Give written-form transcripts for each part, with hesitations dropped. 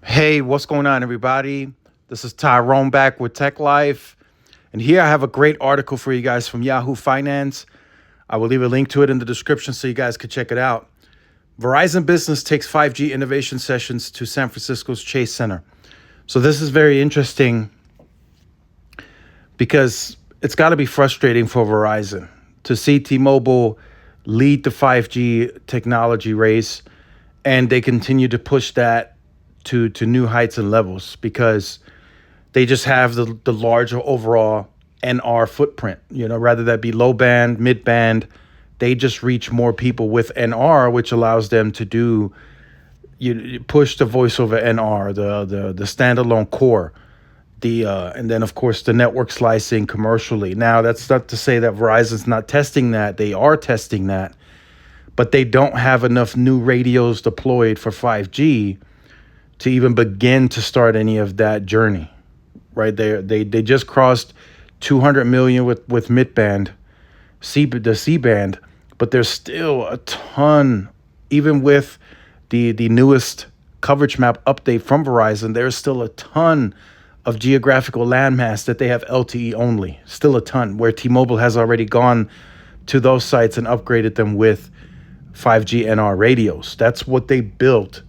Hey, what's going on, everybody? This is Tyrone back with Tech Life. And here I have a great article for you guys from Yahoo Finance. I will leave a link to it in the description so you guys can check it out. Verizon Business takes 5G innovation sessions to San Francisco's Chase Center. So this is very interesting because it's got to be frustrating for Verizon to see T-Mobile lead the 5G technology race, and they continue to push that to new heights and levels because they just have the larger overall NR footprint. Rather that be low band, mid band, they just reach more people with NR, which allows them to do you push the voice over NR, the standalone core, and then of course the network slicing commercially. Now that's not to say that Verizon's not testing that; they are testing that, but they don't have enough new radios deployed for 5G to even begin to start any of that journey. Right there, they just crossed 200 million with mid band, the C band, but there's still a ton, even with the newest coverage map update from Verizon. There's still a ton of geographical landmass that they have LTE only. Still a ton, where T-Mobile has already gone to those sites and upgraded them with 5G NR radios. That's what they built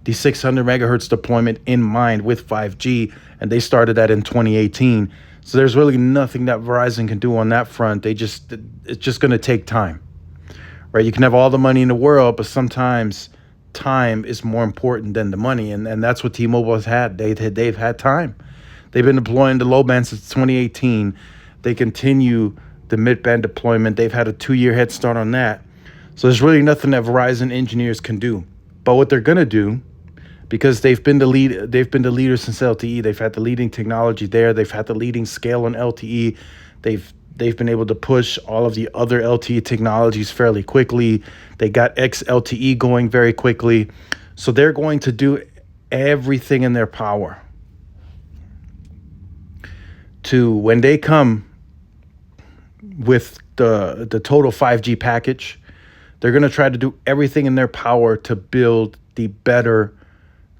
the 600 megahertz deployment in mind with 5G, and they started that in 2018. So there's really nothing that Verizon can do on that front. It's just going to take time, right? You can have all the money in the world, but sometimes time is more important than the money, and that's what T-Mobile has had. They've had time. They've been deploying the low band since 2018. They continue the mid band deployment. They've had a 2-year head start on that. So there's really nothing that Verizon engineers can do. But what they're going to do, because they've been the leaders since LTE. They've had the leading technology there. They've had the leading scale on LTE. They've been able to push all of the other LTE technologies fairly quickly. They got XLTE going very quickly. So they're going to do everything in their power to, when they come with the total 5G package, they're going to try to do everything in their power to build the better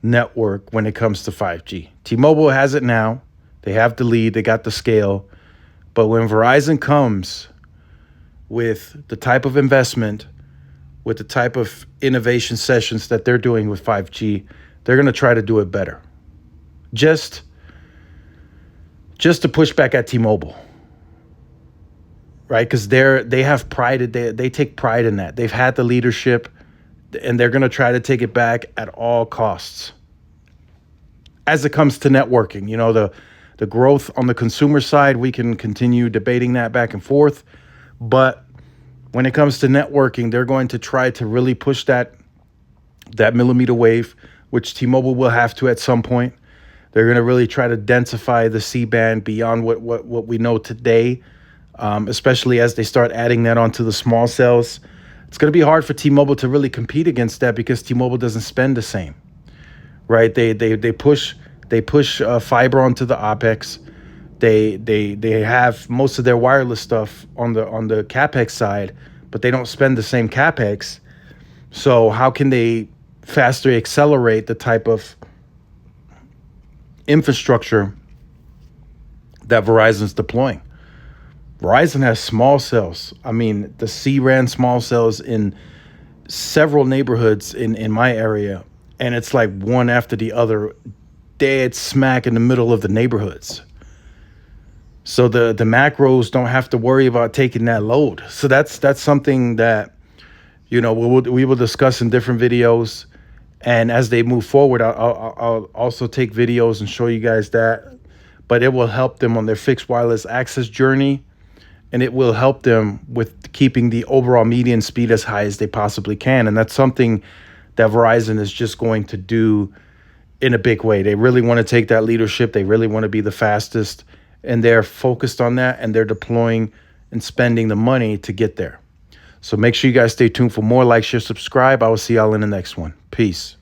network when it comes to 5G. T-Mobile has it now. They have the lead. They got the scale. But when Verizon comes with the type of investment, with the type of innovation sessions that they're doing with 5G, they're going to try to do it better. Just to push back at T-Mobile, right? Because they have pride. They take pride in that. They've had the leadership, and they're going to try to take it back at all costs. As it comes to networking, the growth on the consumer side, we can continue debating that back and forth. But when it comes to networking, they're going to try to really push that millimeter wave, which T-Mobile will have to at some point. They're going to really try to densify the C-band beyond what we know today, especially as they start adding that onto the small cells. It's going to be hard for T-Mobile to really compete against that because T-Mobile doesn't spend the same, right? They push fiber onto the OpEx. They have most of their wireless stuff on the CapEx side, but they don't spend the same CapEx. So how can they faster accelerate the type of infrastructure that Verizon's deploying? Verizon has small cells. I mean, the C-RAN small cells in several neighborhoods in my area, and it's like one after the other, dead smack in the middle of the neighborhoods. So the macros don't have to worry about taking that load. So that's something that we will discuss in different videos, and as they move forward, I'll also take videos and show you guys that. But it will help them on their fixed wireless access journey. And it will help them with keeping the overall median speed as high as they possibly can. And that's something that Verizon is just going to do in a big way. They really want to take that leadership. They really want to be the fastest. And they're focused on that. And they're deploying and spending the money to get there. So make sure you guys stay tuned for more. Like, share, subscribe. I will see y'all in the next one. Peace.